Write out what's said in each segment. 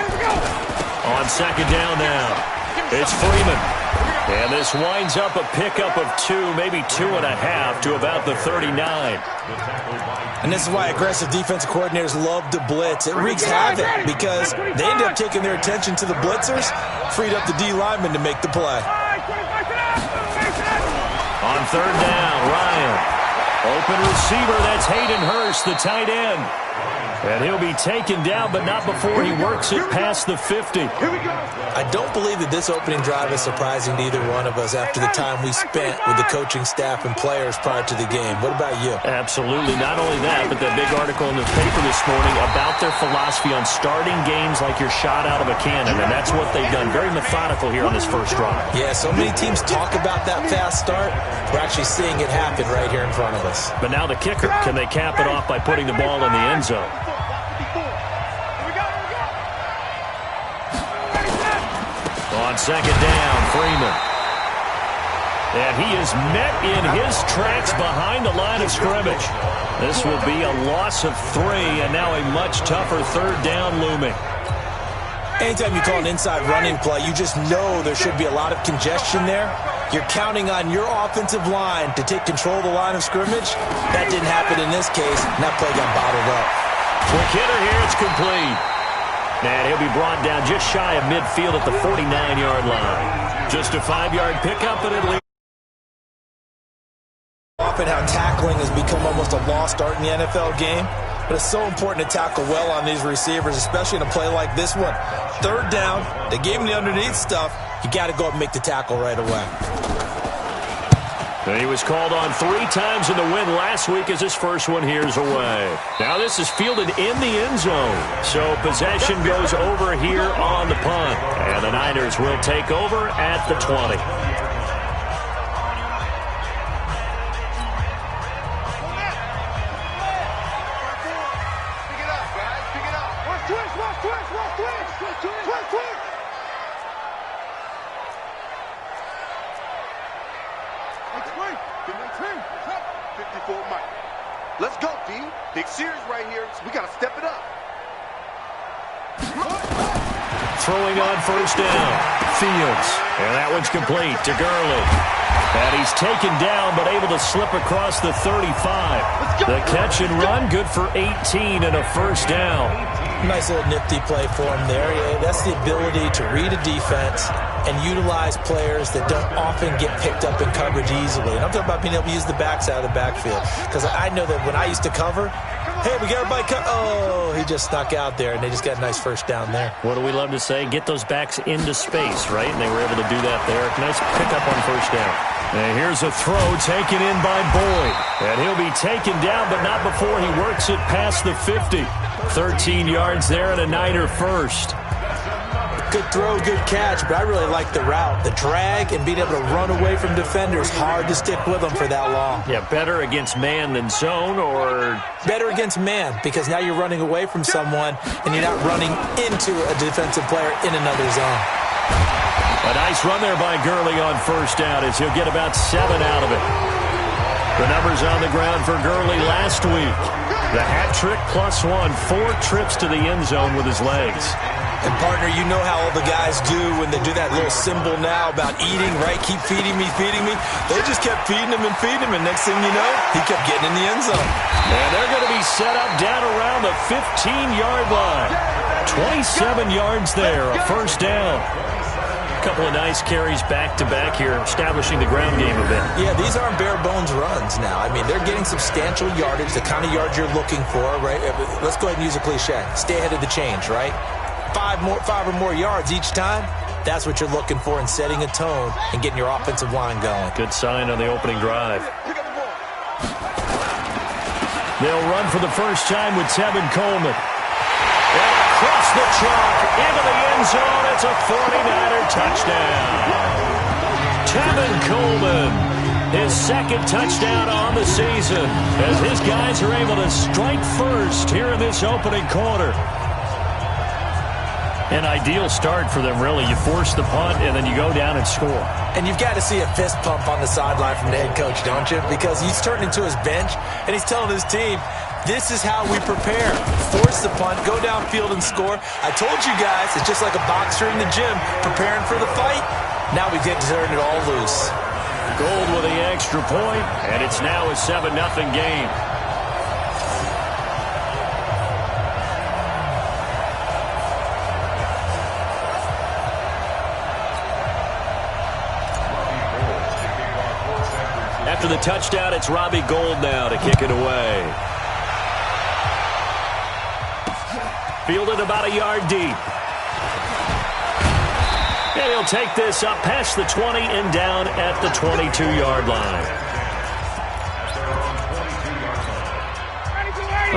On second down now, it's Freeman. And this winds up a pickup of 2, maybe 2.5 to about the 39. And this is why aggressive defensive coordinators love to blitz. It wreaks havoc because they end up taking their attention to the blitzers, freed up the D lineman to make the play. On third down, Ryan. Open receiver, that's Hayden Hurst, the tight end. And he'll be taken down, but not before he works it past the 50. I don't believe that this opening drive is surprising to either one of us after the time we spent with the coaching staff and players prior to the game. What about you? Absolutely. Not only that, but that big article in the paper this morning about their philosophy on starting games like you're shot out of a cannon, and that's what they've done. Very methodical here on this first drive. Yeah, so many teams talk about that fast start. We're actually seeing it happen right here in front of us. But now the kicker. Can they cap it off by putting the ball in the end zone? On second down, Freeman. And he is met in his tracks behind the line of scrimmage. This will be a loss of 3, and now a much tougher third down looming. Anytime you call an inside running play, you just know there should be a lot of congestion there. You're counting on your offensive line to take control of the line of scrimmage. That didn't happen in this case, and that play got bottled up. Quick hitter here, it's complete. And he'll be brought down just shy of midfield at the 49-yard line. Just a 5-yard pickup, but it leads. Often how tackling has become almost a lost art in the NFL game. But it's so important to tackle well on these receivers, especially in a play like this one. Third down, they gave him the underneath stuff. You got to go up and make the tackle right away. And he was called on 3 times in the win last week as his first one here's away. Now this is fielded in the end zone. So possession goes over here on the punt. And the Niners will take over at the 20. Let's go, D. Big series right here. So we got to step it up. Throwing on first down. Fields. And that one's complete to Gurley. And he's taken down, but able to slip across the 35. The catch and run, good for 18 and a first down. Nice little nifty play for him there. Yeah, that's the ability to read a defense and utilize players that don't often get picked up in coverage easily. And I'm talking about being able to use the backside of the backfield. Because I know that when I used to cover, hey, we got everybody covered. Oh, he just snuck out there, and they just got a nice first down there. What do we love to say? Get those backs into space, right? And they were able to do that there. Nice pickup on first down. And here's a throw taken in by Boyd. And he'll be taken down, but not before he works it past the 50. 13 yards there and a Niner first. Good throw, good catch, but I really like the route. The drag and being able to run away from defenders, hard to stick with them for that long. Yeah, better against man than zone, or? Better against man, because now you're running away from someone and you're not running into a defensive player in another zone. A nice run there by Gurley on first down as he'll get about 7 out of it. The numbers on the ground for Gurley last week. The hat trick plus 1, 4 trips to the end zone with his legs. And, partner, you know how all the guys do when they do that little symbol now about eating, right? Keep feeding me, feeding me. They just kept feeding him, and next thing you know, he kept getting in the end zone. And they're going to be set up down around the 15-yard line. 27 yards there, a first down. A couple of nice carries back-to-back here, establishing the ground game a bit. Yeah, these aren't bare-bones runs now. I mean, they're getting substantial yardage, the kind of yards you're looking for, right? Let's go ahead and use a cliche. Stay ahead of the change, right? 5 or more yards each time. That's what you're looking for in setting a tone and getting your offensive line going. Good sign on the opening drive. They'll run for the first time with Tevin Coleman. And across the chalk into the end zone. It's a 49er touchdown. Tevin Coleman, his second touchdown on the season, as his guys are able to strike first here in this opening quarter. An ideal start for them, really. You force the punt, and then you go down and score. And you've got to see a fist pump on the sideline from the head coach, don't you? Because he's turned into his bench, and he's telling his team, This is how we prepare. Force the punt, go downfield and score. I told you guys, it's just like a boxer in the gym preparing for the fight. Now we get to turn it all loose. Gold with the extra point, and it's now a 7-0 game. After the touchdown, it's Robbie Gould now to kick it away. Fielded about a yard deep. And he'll take this up past the 20 and down at the 22-yard line.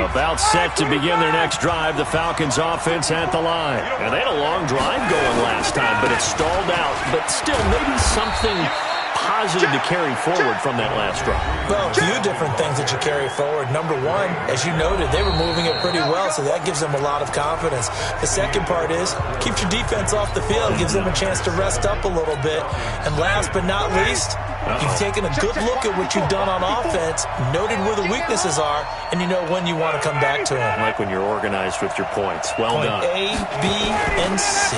About set to begin their next drive, the Falcons offense at the line. And they had a long drive going last time, but it stalled out. But still, maybe something positive to carry forward from that last drive. Well, a few different things that you carry forward. Number one, as you noted, they were moving it pretty well, so that gives them a lot of confidence. The second part is, keeps your defense off the field, gives them a chance to rest up a little bit. And last but not least, you've taken a good look at what you've done on offense, noted where the weaknesses are, and you know when you want to come back to them. Like when you're organized with your points. Well done. Point A, B, and C.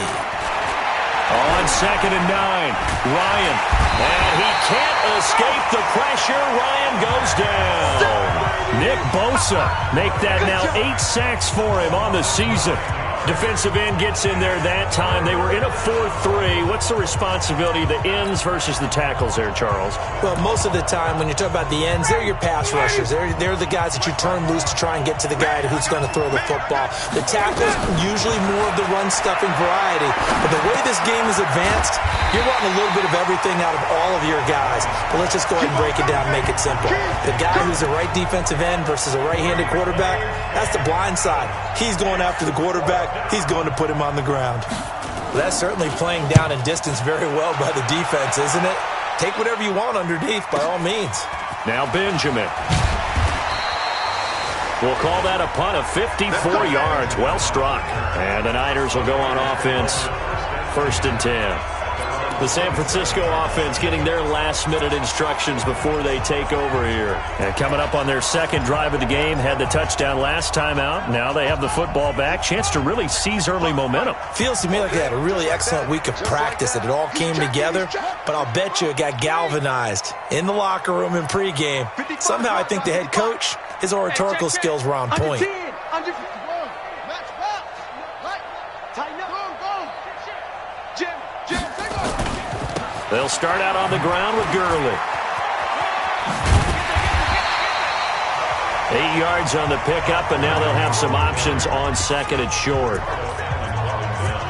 On 2nd and 9, Ryan. And he can't escape the pressure. Ryan goes down. Nick Bosa make that now 8 sacks for him on the season. Defensive end gets in there that time. They were in a 4-3. What's the responsibility of the ends versus the tackles there, Charles? Well, most of the time when you talk about the ends, they're your pass rushers. They're the guys that you turn loose to try and get to the guy who's going to throw the football. The tackles, usually more of the run-stuffing variety. But the way this game is advanced, you're wanting a little bit of everything out of all of your guys. But let's just go ahead and break it down and make it simple. The guy who's the right defensive end versus a right-handed quarterback, that's the blind side. He's going after the quarterback. He's going to put him on the ground. Well, that's certainly playing down in distance very well by the defense, isn't it? Take whatever you want underneath, by all means. Now Benjamin. We'll call that a punt of 54 yards. Well struck. And the Niners will go on offense. 1st and 10. The San Francisco offense getting their last-minute instructions before they take over here. And coming up on their second drive of the game, had the touchdown last time out. Now they have the football back. Chance to really seize early momentum. Feels to me like they had a really excellent week of practice, that it all came together. But I'll bet you it got galvanized in the locker room in pregame. Somehow I think the head coach, his oratorical skills were on point. They'll start out on the ground with Gurley. 8 yards on the pickup, and now they'll have some options on 2nd and short.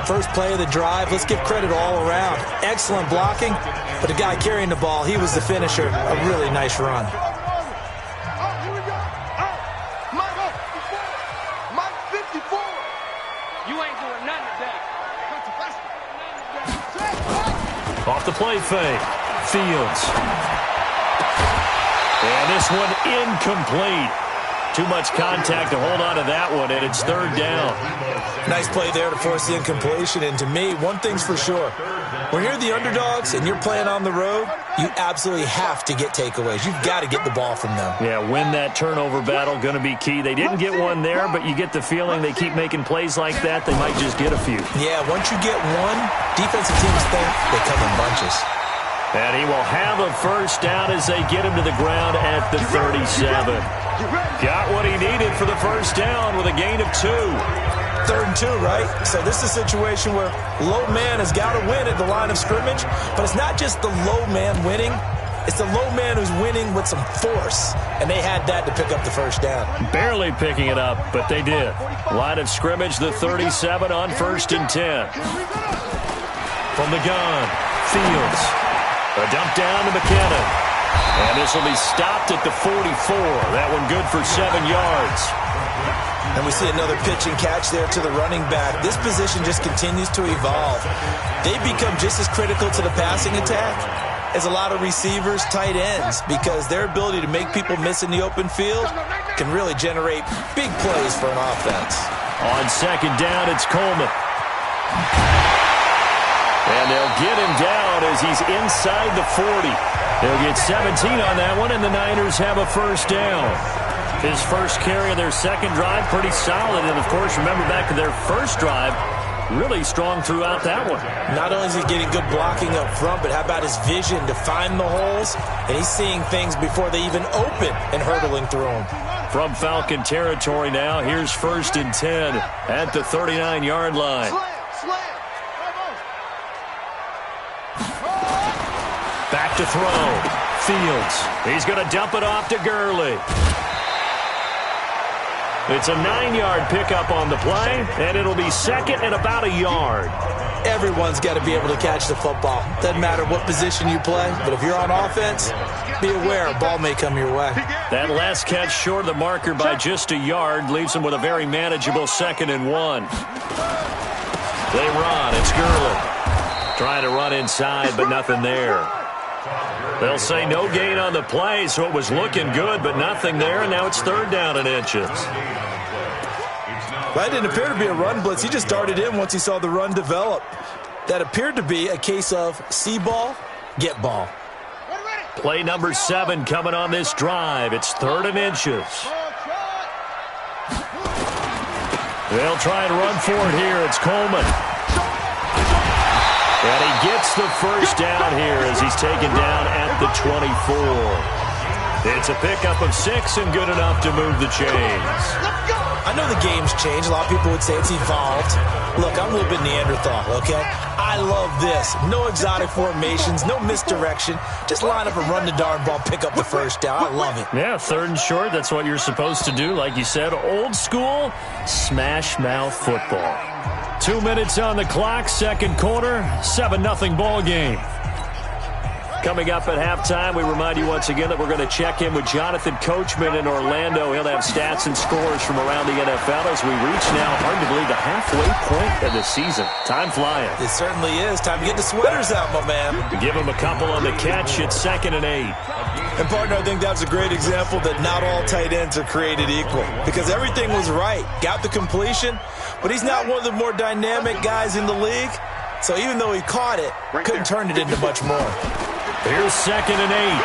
First play of the drive, let's give credit all around. Excellent blocking, but the guy carrying the ball, he was the finisher. A really nice run. Off the play fake. Fields. And this one incomplete. Too much contact to hold on to that one, and it's 3rd down. Nice play there to force the incompletion. And to me, one thing's for sure. When you're the underdogs and you're playing on the road, you absolutely have to get takeaways. You've got to get the ball from them. Yeah, win that turnover battle, going to be key. They didn't get one there, but you get the feeling they keep making plays like that, they might just get a few. Yeah, once you get one, defensive teams think they come in bunches. And he will have a 1st down as they get him to the ground at the 37. Got what he needed for the 1st down with a gain of 2. 3rd and 2, right? So this is a situation where low man has got to win at the line of scrimmage, but it's not just the low man winning. It's the low man who's winning with some force, and they had that to pick up the 1st down. Barely picking it up, but they did. Line of scrimmage, the 37 on 1st and 10. From the gun, Fields. A dump down to McKinnon. And this will be stopped at the 44. That one good for 7 yards. And we see another pitch and catch there to the running back. This position just continues to evolve. They become just as critical to the passing attack as a lot of receivers, tight ends, because their ability to make people miss in the open field can really generate big plays for an offense. On 2nd down, it's Coleman. And they'll get him down as he's inside the 40. They'll get 17 on that one, and the Niners have a 1st down. His first carry of their second drive, pretty solid. And, of course, remember back to their first drive, really strong throughout that one. Not only is he getting good blocking up front, but how about his vision to find the holes? And he's seeing things before they even open and hurdling through them. From Falcon territory now, here's 1st and 10 at the 39-yard line. Back to throw. Fields. He's going to dump it off to Gurley. It's a 9-yard pickup on the play, and it'll be second and about a yard. Everyone's got to be able to catch the football. Doesn't matter what position you play, but if you're on offense, be aware a ball may come your way. That last catch short of the marker by just a yard leaves him with a very manageable 2nd and 1. They run. It's Gurley. Trying to run inside, but nothing there. They'll say no gain on the play, so it was looking good, but nothing there, and now it's 3rd down and inches. That didn't appear to be a run blitz. He just darted in once he saw the run develop. That appeared to be a case of see ball, get ball. Play number 7 coming on this drive. It's 3rd and inches. They'll try and run for it here. It's Coleman. And he gets the first down here as he's taken down at the 24. It's a pickup of 6 and good enough to move the chains. I know the game's changed. A lot of people would say it's evolved. Look, I'm a little bit Neanderthal, okay? I love this. No exotic formations, no misdirection. Just line up and run the darn ball, pick up the first down. I love it. Yeah, 3rd and short, that's what you're supposed to do. Like you said, old school, smash mouth football. 2 minutes on the clock, 2nd quarter, 7-0 ball game. Coming up at halftime, we remind you once again that we're going to check in with Jonathan Coachman in Orlando. He'll have stats and scores from around the NFL as we reach now, hard to believe, the halfway point of the season. Time flying. It certainly is. Time to get the sweaters out, my man. Give him a couple on the catch. It's 2nd and 8. And, partner, I think that's a great example that not all tight ends are created equal because everything was right. Got the completion, but he's not one of the more dynamic guys in the league. So even though he caught it, couldn't turn it into much more. Here's 2nd and 8.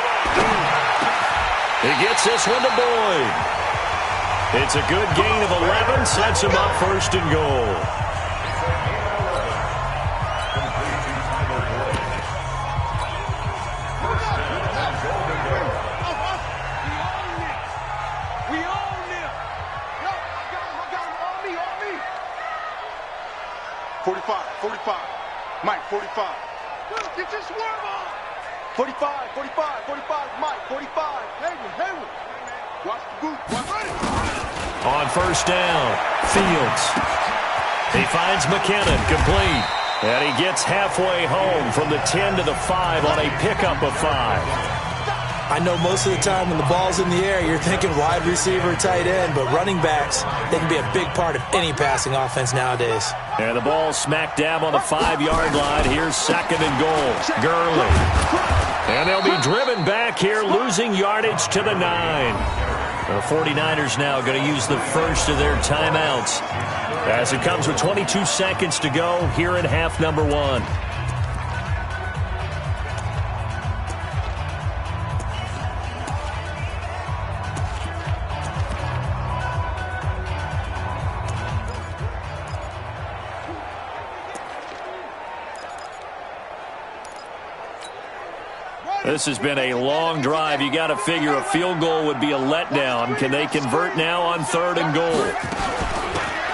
He gets this one to Boyd. It's a good gain of 11, sets him up 1st and goal. We own them. Yo, I got him on me. 45. Mike, 45. Get your swerve on. 45, Mike, 45. Hayward. Watch the boot. On 1st down, Fields. He finds McKinnon, complete. And he gets halfway home from the 10 to the 5 on a pickup of 5. I know most of the time when the ball's in the air, you're thinking wide receiver, tight end, but running backs, they can be a big part of any passing offense nowadays. And the ball smack dab on the 5-yard line. Here's 2nd and goal. Gurley. And they'll be driven back here, losing yardage to the 9. The 49ers now going to use the first of their timeouts as it comes with 22 seconds to go here in half number 1. This has been a long drive. You got to figure a field goal would be a letdown. Can they convert now on 3rd and goal?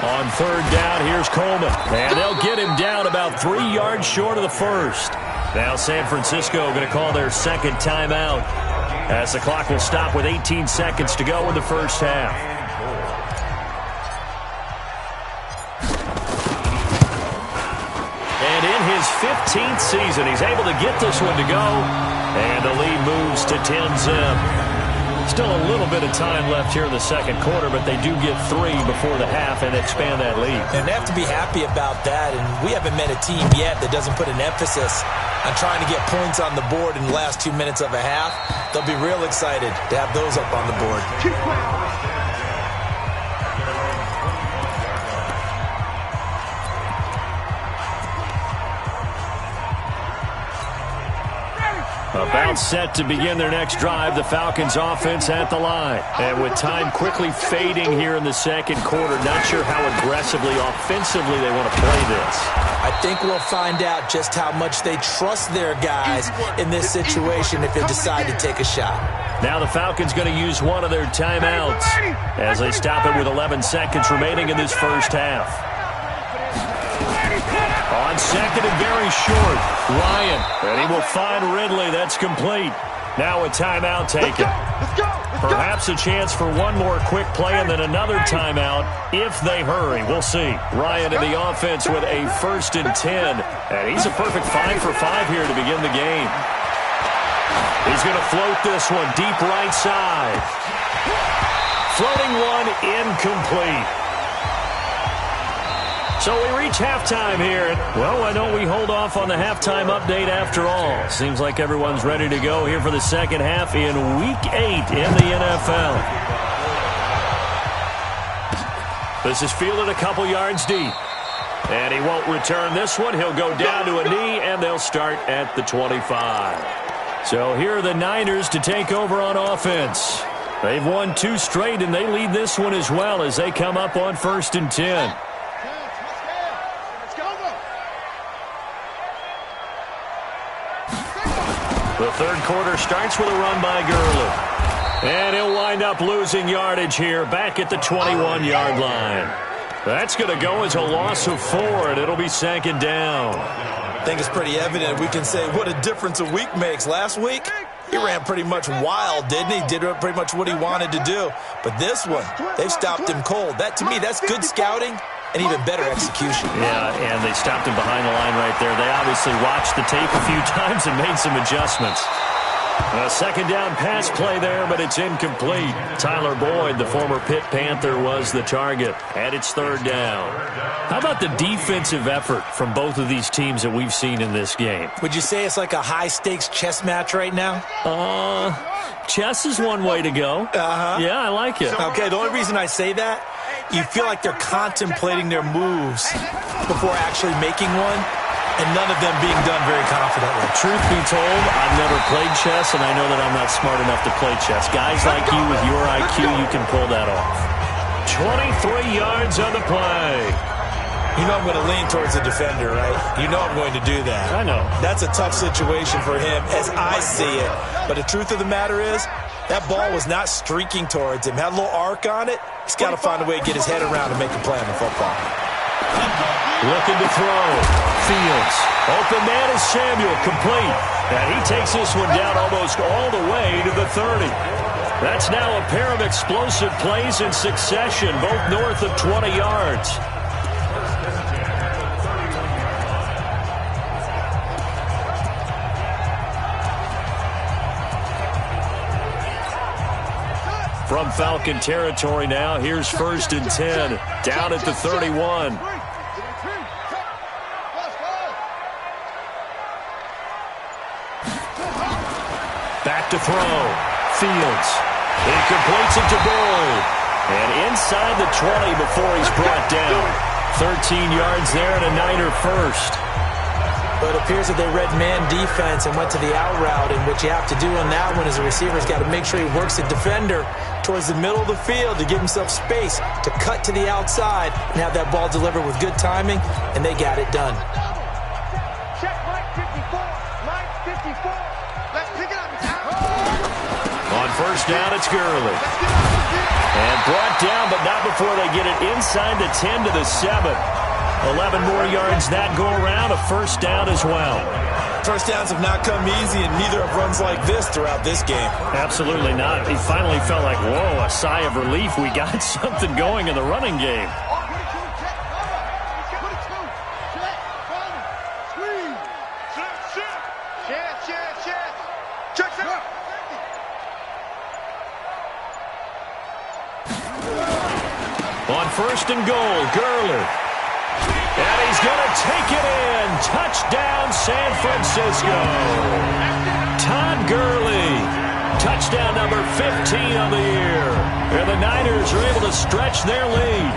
On 3rd down, here's Coleman. And they'll get him down about 3 yards short of the first. Now San Francisco going to call their 2nd timeout as the clock will stop with 18 seconds to go in the first half. And in his 15th season, he's able to get this one to go. And the lead moves to 10-zip. Still a little bit of time left here in the 2nd quarter, but they do get 3 before the half and expand that lead. And they have to be happy about that. And we haven't met a team yet that doesn't put an emphasis on trying to get points on the board in the last 2 minutes of a half. They'll be real excited to have those up on the board. About set to begin their next drive, the Falcons offense at the line. And with time quickly fading here in the second quarter, not sure how aggressively, offensively they want to play this. I think we'll find out just how much they trust their guys in this situation if they decide to take a shot. Now the Falcons going to use one of their timeouts as they stop it with 11 seconds remaining in this first half. On second and very short, Ryan, and he will find Ridley. That's complete. Now a timeout taken. Perhaps a chance for one more quick play and then another timeout if they hurry. We'll see. Ryan in the offense with a 1st and 10. And he's a perfect 5 for 5 here to begin the game. He's going to float this one deep right side. Floating one incomplete. So we reach halftime here. Well, why don't we hold off on the halftime update after all? Seems like everyone's ready to go here for the second half in Week 8 in the NFL. This is fielded a couple yards deep. And he won't return this one. He'll go down to a knee, and they'll start at the 25. So here are the Niners to take over on offense. They've won 2 straight, and they lead this one as well as they come up on 1st and 10. The third quarter starts with a run by Gurley. And he'll wind up losing yardage here back at the 21-yard line. That's going to go as a loss of 4, and it'll be 2nd down. I think it's pretty evident. We can say what a difference a week makes. Last week, he ran pretty much wild, didn't he? Did pretty much what he wanted to do. But this one, they've stopped him cold. That, to me, that's good scouting and even better execution. Yeah, and they stopped him behind the line right there. They obviously watched the tape a few times and made some adjustments. A 2nd down pass play there, but it's incomplete. Tyler Boyd, the former Pitt Panther, was the target, and it's 3rd down. How about the defensive effort from both of these teams that we've seen in this game? Would you say it's like a high-stakes chess match right now? Chess is one way to go. Yeah, I like it. Okay, the only reason I say that, you feel like they're contemplating their moves before actually making one, and none of them being done very confidently. Truth be told, I've never played chess, and I know that I'm not smart enough to play chess. Guys like you with your IQ, you can pull that off. 23 yards on the play. You know I'm going to lean towards the defender, right? You know I'm going to do that. I know. That's a tough situation for him as I see it. But the truth of the matter is, that ball was not streaking towards him. Had a little arc on it. He's got to find a way to get his head around and make a play on the football. Looking to throw. Fields. Open man is Samuel. Complete. And he takes this one down almost all the way to the 30. That's now a pair of explosive plays in succession, both north of 20 yards. From Falcon territory now, here's 1st and 10, down at the 31. Back to throw. Fields. He completes it to Boyd. And inside the 20 before he's brought down. 13 yards there and a Niner first. But it appears that they read man defense and went to the out route, and what you have to do on that one is the receiver's got to make sure he works the defender towards the middle of the field to give himself space to cut to the outside and have that ball delivered with good timing, and they got it done. Check Mike 54. Mike 54. Let's pick it up. On 1st down, it's Gurley. And brought down, but not before they get it inside the 10 to the 7. 11 more yards that go around, a 1st down as well. First downs have not come easy, and neither have runs like this throughout this game. Absolutely not. He finally felt like, whoa, a sigh of relief. We got something going in the running game. On 1st and goal, Gurley. And he's going to take it in. Touchdown, San Francisco. Todd Gurley. Touchdown number 15 on the year. And the Niners are able to stretch their lead.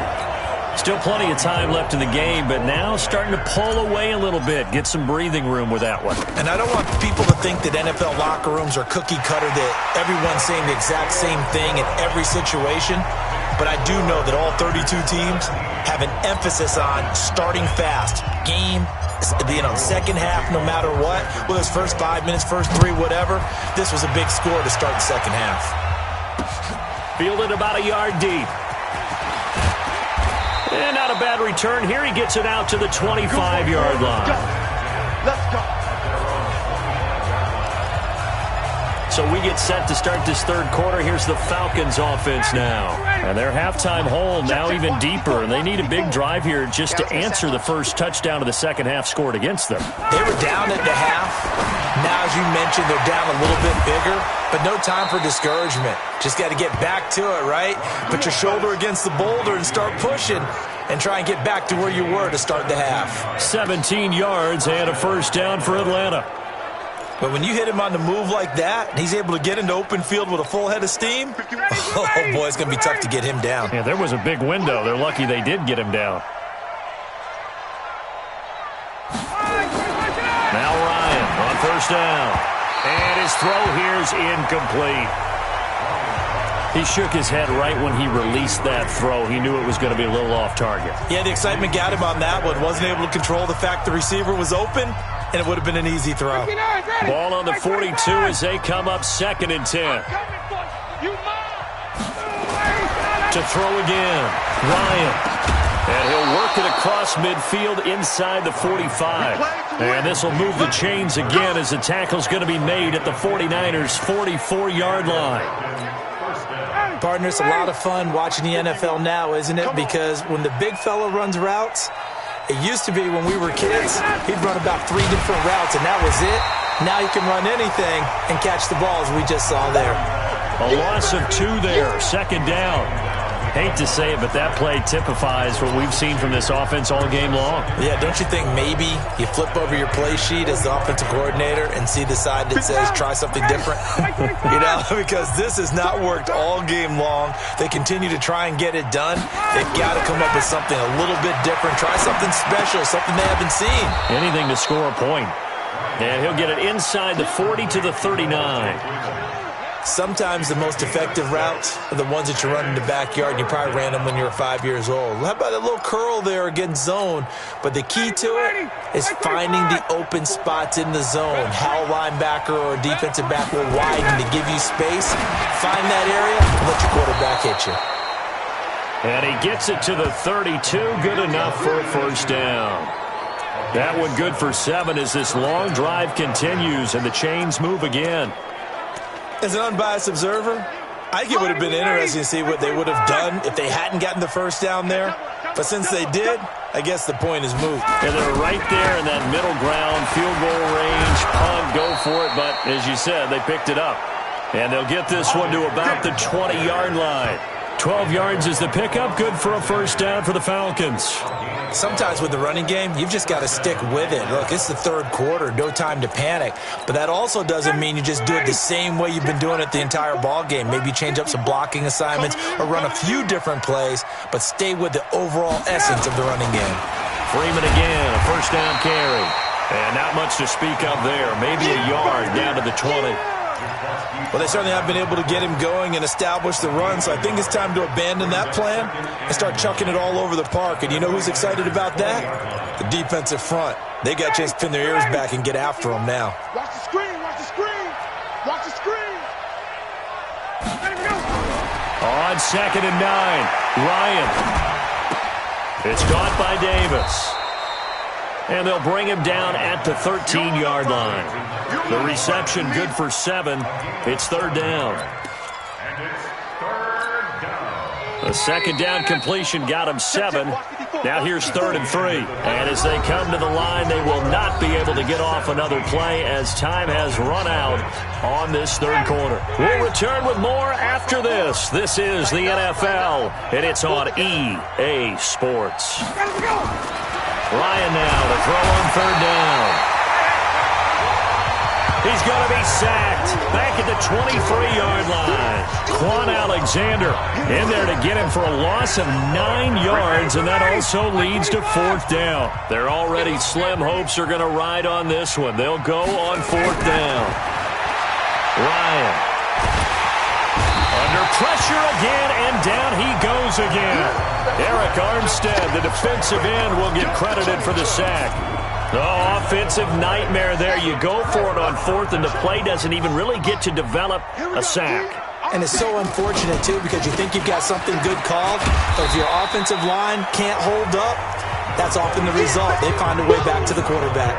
Still plenty of time left in the game, but now starting to pull away a little bit. Get some breathing room with that one. And I don't want people to think that NFL locker rooms are cookie cutter, that everyone's saying the exact same thing in every situation. But I do know that all 32 teams have an emphasis on starting fast. Game, second half, no matter what. Whether it's first 5 minutes, first 3, whatever. This was a big score to start the second half. Fielded about a yard deep. And not a bad return. Here he gets it out to the 25-yard line. Let's go. So we get set to start this third quarter. Here's the Falcons offense now. And their halftime hole now even deeper. And they need a big drive here just to answer the first touchdown of the second half scored against them. They were down at the half. Now, as you mentioned, they're down a little bit bigger. But no time for discouragement. Just got to get back to it, right? Put your shoulder against the boulder and start pushing. And try and get back to where you were to start the half. 17 yards and a first down for Atlanta. But when you hit him on the move like that, he's able to get into open field with a full head of steam, oh, boy, it's going to be tough to get him down. Yeah, there was a big window. They're lucky they did get him down. Now Ryan on first down. And his throw here is incomplete. He shook his head right when he released that throw. He knew it was going to be a little off target. Yeah, the excitement got him on that one. Wasn't able to control the fact the receiver was open, and it would have been an easy throw. Ball on the 42 as they come up 2nd and 10. To throw again, Ryan. And he'll work it across midfield inside the 45. And this will move the chains again as the tackle's going to be made at the 49ers' 44-yard line. Partner, it's a lot of fun watching the NFL now, isn't it? Because when the big fella runs routes, it used to be when we were kids, he'd run about 3 different routes, and that was it. Now he can run anything and catch the balls we just saw there. A loss of 2 there, 2nd down. Hate to say it, but that play typifies what we've seen from this offense all game long. Yeah, don't you think maybe you flip over your play sheet as the offensive coordinator and see the side that says try something different? Because this has not worked all game long. They continue to try and get it done. They've got to come up with something a little bit different. Try something special, something they haven't seen. Anything to score a point. And he'll get it inside the 40 to the 39. Sometimes the most effective routes are the ones that you run in the backyard. You probably ran them when you were 5 years old. How about a little curl there against zone? But the key to it is finding the open spots in the zone. How a linebacker or a defensive back will widen to give you space. Find that area and let your quarterback hit you. And he gets it to the 32. Good enough for a first down. That one good for 7 as this long drive continues and the chains move again. As an unbiased observer, I think it would have been interesting to see what they would have done if they hadn't gotten the first down there. But since they did, I guess the point is moot. And they're right there in that middle ground, field goal range, punt, go for it. But as you said, they picked it up. And they'll get this one to about the 20-yard line. 12 yards is the pickup. Good for a first down for the Falcons. Sometimes with the running game, you've just got to stick with it. Look, it's the third quarter, no time to panic. But that also doesn't mean you just do it the same way you've been doing it the entire ball game. Maybe change up some blocking assignments or run a few different plays, but stay with the overall essence of the running game. Freeman again, a first down carry. And not much to speak of there. Maybe a yard down to the 20. Well, they certainly have been able to get him going and establish the run, so I think it's time to abandon that plan and start chucking it all over the park. And you know who's excited about that? The defensive front. They got a chance to pin their ears back and get after him now. Watch the screen, watch the screen, watch the screen. Let him go. On 2nd and 9, Ryan. It's caught by Davis. And they'll bring him down at the 13-yard line. The reception good for 7. It's 3rd down. The 2nd down completion got him 7. Now here's 3rd and 3. And as they come to the line, they will not be able to get off another play as time has run out on this third quarter. We'll return with more after this. This is the NFL, and it's on EA Sports. Ryan now to throw on 3rd down. He's going to be sacked. Back at the 23-yard line. Quan Alexander in there to get him for a loss of 9 yards, and that also leads to 4th down. Their already slim hopes are going to ride on this one. They'll go on 4th down. Ryan. Under pressure again, and down he goes again. Eric Armstead, the defensive end, will get credited for the sack. Oh, offensive nightmare there. You go for it on 4th, and the play doesn't even really get to develop a sack. And it's so unfortunate, too, because you think you've got something good called, but if your offensive line can't hold up, that's often the result. They find a way back to the quarterback.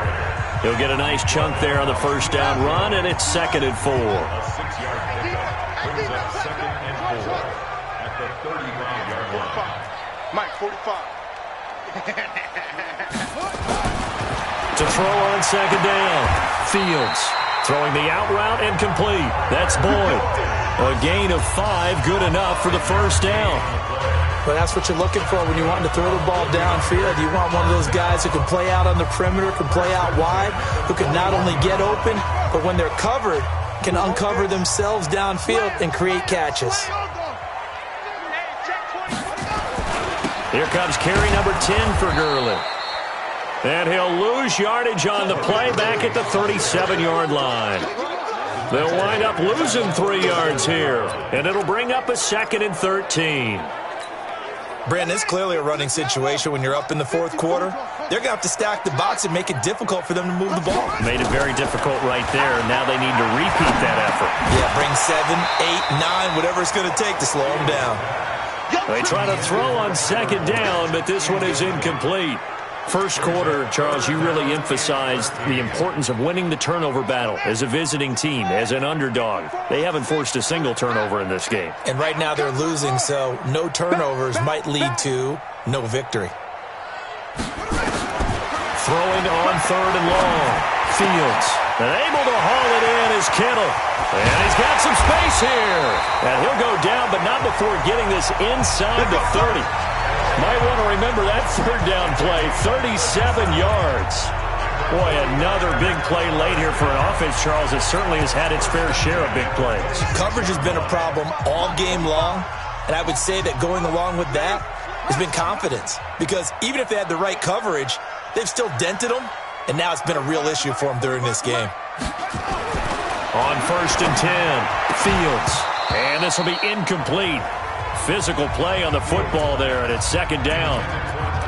He'll get a nice chunk there on the 1st down run, and it's 2nd and 4. Mike, 45. To throw on 2nd down. Fields throwing the out route incomplete. That's Boyd. A gain of 5, good enough for the 1st down. But that's what you're looking for when you want to throw the ball downfield. You want one of those guys who can play out on the perimeter, can play out wide, who can not only get open, but when they're covered, can uncover themselves downfield and create catches. Here comes carry number 10 for Gurley. And he'll lose yardage on the play back at the 37-yard line. They'll wind up losing 3 yards here, and it'll bring up a 2nd and 13. Brandon, it's clearly a running situation when you're up in the 4th quarter. They're going to have to stack the box and make it difficult for them to move the ball. Made it very difficult right there, and now they need to repeat that effort. Yeah, bring 7, 8, 9, whatever it's going to take to slow them down. They try to throw on 2nd down, but this one is incomplete. First quarter, Charles, you really emphasized the importance of winning the turnover battle as a visiting team, as an underdog. They haven't forced a single turnover in this game. And right now they're losing, so no turnovers might lead to no victory. Throwing on 3rd and long. Fields. And able to haul it in is Kittle. And he's got some space here. And he'll go down, but not before getting this inside the 30. Might want to remember that 3rd down play, 37 yards. Boy, another big play late here for an offense, Charles, that certainly has had its fair share of big plays. Coverage has been a problem all game long, and I would say that going along with that has been confidence. Because even if they had the right coverage, they've still dented them, and now it's been a real issue for them during this game. On 1st and 10, Fields. And this will be incomplete. Physical play on the football there, and it's 2nd down.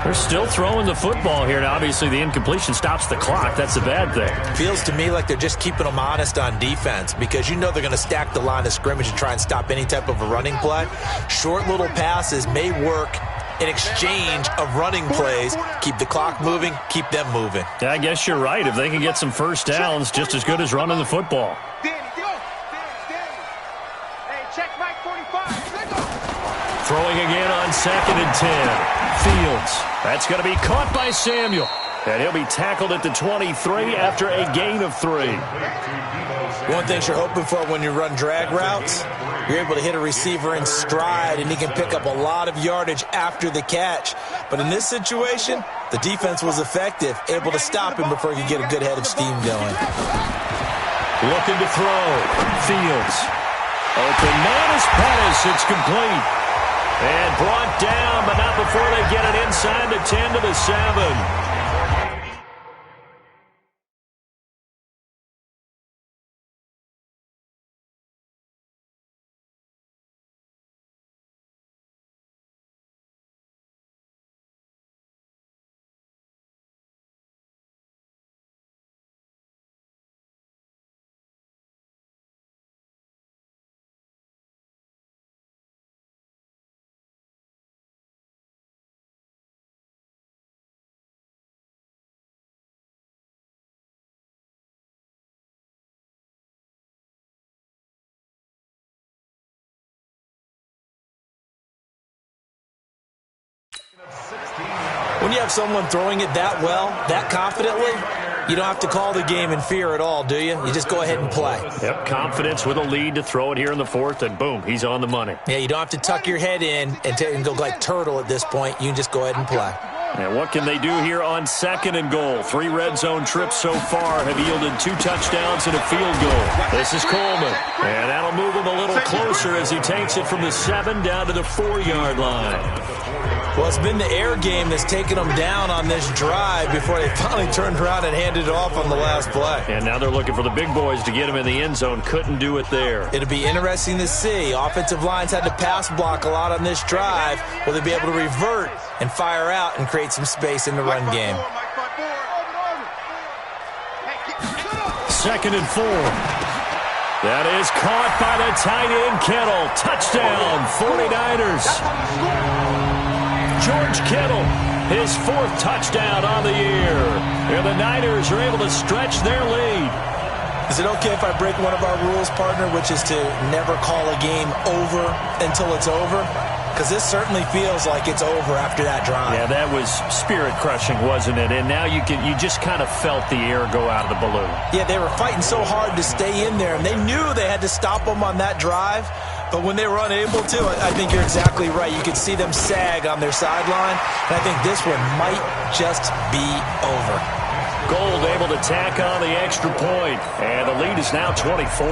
They're still throwing the football here, and obviously the incompletion stops the clock. That's the bad thing. Feels to me like they're just keeping them honest on defense because you know they're going to stack the line of scrimmage and try and stop any type of a running play. Short little passes may work in exchange of running plays. Keep the clock moving, keep them moving. Yeah, I guess you're right. If they can get some 1st downs, just as good as running the football. Throwing again on 2nd and 10. Fields. That's going to be caught by Samuel. And he'll be tackled at the 23 after a gain of 3. One thing you're hoping for when you run drag routes, you're able to hit a receiver in stride, and he can pick up a lot of yardage after the catch. But in this situation, the defense was effective, able to stop him before he could get a good head of steam going. Looking to throw. Fields. Open man is Pettis. It's complete. And brought down, but not before they get it inside the 10 to the 7. When you have someone throwing it that well, that confidently, you don't have to call the game in fear at all, do you? You just go ahead and play. Yep, confidence with a lead to throw it here in the 4th, and boom, he's on the money. Yeah, you don't have to tuck your head in and go like turtle at this point. You can just go ahead and play. And what can they do here on 2nd and goal? 3 red zone trips so far have yielded 2 touchdowns and a field goal. This is Coleman. And that'll move him a little closer as he takes it from the 7 down to the 4-yard line. Well, it's been the air game that's taken them down on this drive before they finally turned around and handed it off on the last play. And now they're looking for the big boys to get him in the end zone. Couldn't do it there. It'll be interesting to see. Offensive lines had to pass block a lot on this drive. Will they be able to revert and fire out and create some space in the run game? 2nd and 4. That is caught by the tight end, Kittle. Touchdown, 49ers. George Kittle, his 4th touchdown on the year. And the Niners are able to stretch their lead. Is it okay if I break one of our rules, partner, which is to never call a game over until it's over? Because this certainly feels like it's over after that drive. Yeah, that was spirit-crushing, wasn't it? And now you just kind of felt the air go out of the balloon. Yeah, they were fighting so hard to stay in there, and they knew they had to stop them on that drive. But when they were unable to, I think you're exactly right. You could see them sag on their sideline, and I think this one might just be over. Gold able to tack on the extra point, and the lead is now 24.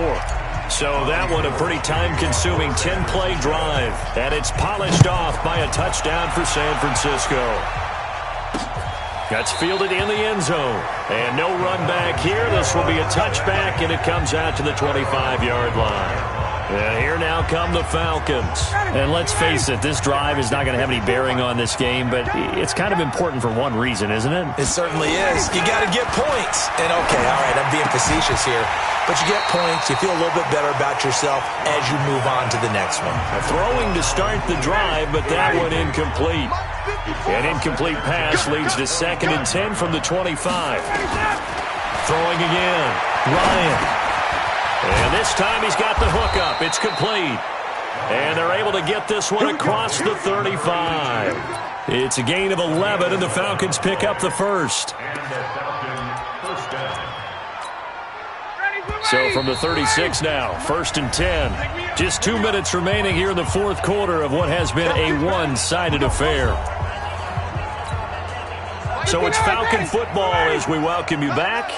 So that one a pretty time-consuming 10-play drive, and it's polished off by a touchdown for San Francisco. That's fielded in the end zone, and no run back here. This will be a touchback, and it comes out to the 25-yard line. And here now come the Falcons. And let's face it, this drive is not going to have any bearing on this game, but it's kind of important for one reason, isn't it? It certainly is. You got to get points. And okay, all right, I'm being facetious here. But you get points, you feel a little bit better about yourself as you move on to the next one. Throwing to start the drive, but that one incomplete. An incomplete pass leads to 2nd and 10 from the 25. Throwing again. Ryan. And this time he's got the hookup. It's complete. And they're able to get this one across the 35. It's a gain of 11, and the Falcons pick up the first. So from the 36 now, 1st and 10. Just 2 minutes remaining here in the 4th quarter of what has been a one-sided affair. So it's Falcon football as we welcome you back.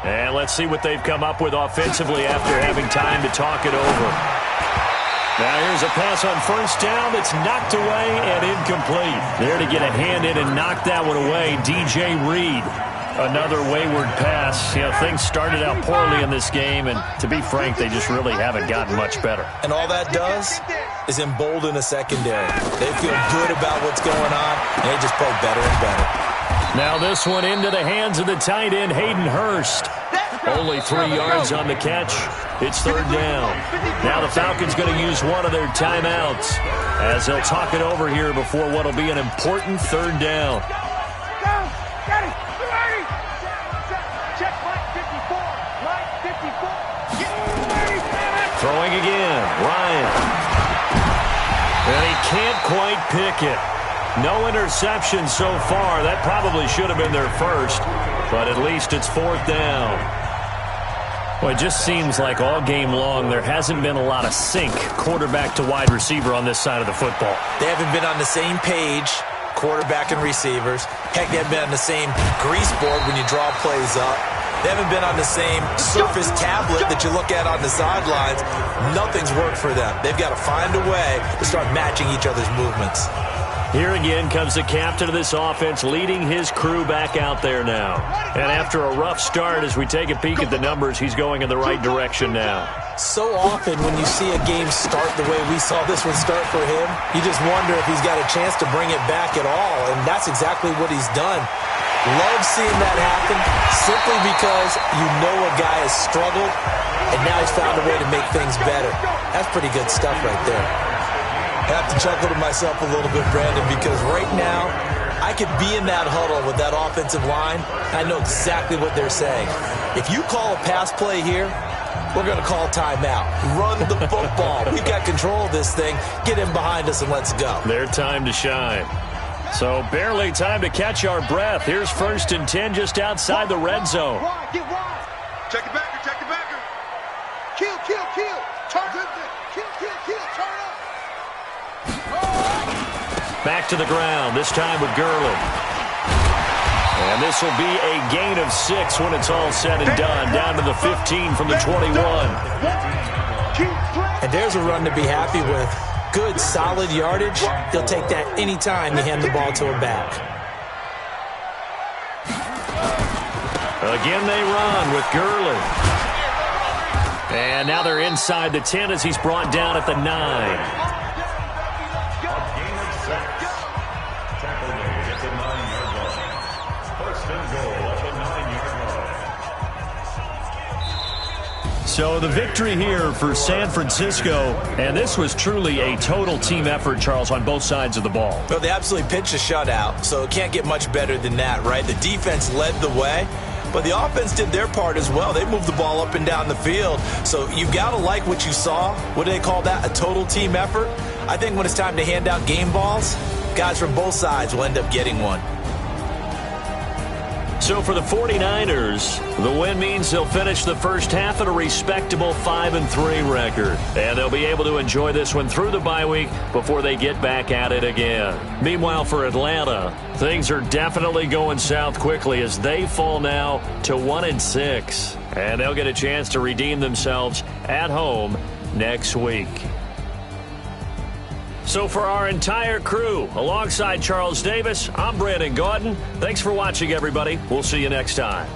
And let's see what they've come up with offensively after having time to talk it over. Now here's a pass on 1st down that's knocked away and incomplete. There to get a hand in and knock that one away, DJ Reed. Another wayward pass. You know, things started out poorly in this game, and to be frank, they just really haven't gotten much better. And all that does is embolden a secondary. They feel good about what's going on, and they just play better and better. Now this one into the hands of the tight end, Hayden Hurst. Only 3 yards on the catch. It's 3rd down. Now the Falcons going to use one of their timeouts as they'll talk it over here before what will be an important 3rd down. Throwing again, Ryan. And he can't quite pick it. No interception so far. That probably should have been their first, but at least it's 4th down. Well, it just seems like all game long there hasn't been a lot of sync quarterback to wide receiver on this side of the football. They haven't been on the same page, quarterback and receivers. Heck, they haven't been on the same grease board when you draw plays up. They haven't been on the same Surface tablet that you look at on the sidelines. Nothing's worked for them. They've got to find a way to start matching each other's movements. Here again comes the captain of this offense leading his crew back out there now. And after a rough start, as we take a peek at the numbers, he's going in the right direction now. So often when you see a game start the way we saw this one start for him, you just wonder if he's got a chance to bring it back at all. And that's exactly what he's done. Love seeing that happen simply because you know a guy has struggled and now he's found a way to make things better. That's pretty good stuff right there. I have to chuckle to myself a little bit, Brandon, because right now I could be in that huddle with that offensive line. I know exactly what they're saying. If you call a pass play here, we're going to call timeout. Run the football. We've got control of this thing. Get him behind us and let's go. Their time to shine. So barely time to catch our breath. Here's 1st and 10 just outside the red zone. Get wide. Check the backer, check the backer. Kill. Turn it. Kill. Turn up. Back to the ground, this time with Gurley. And this will be a gain of 6 when it's all said and done, down to the 15 from the 21. And there's a run to be happy with. Good, solid yardage. He'll take that anytime you hand the ball to a back. Again they run with Gurley. And now they're inside the 10 as he's brought down at the 9. So the victory here for San Francisco, and this was truly a total team effort, Charles, on both sides of the ball. Well, they absolutely pitched a shutout, so it can't get much better than that, right? The defense led the way, but the offense did their part as well. They moved the ball up and down the field, so you've got to like what you saw. What do they call that? A total team effort? I think when it's time to hand out game balls, guys from both sides will end up getting one. So for the 49ers, the win means they'll finish the first half at a respectable 5-3 record. And they'll be able to enjoy this one through the bye week before they get back at it again. Meanwhile, for Atlanta, things are definitely going south quickly as they fall now to 1-6. And they'll get a chance to redeem themselves at home next week. So for our entire crew, alongside Charles Davis, I'm Brandon Gaudin. Thanks for watching, everybody. We'll see you next time.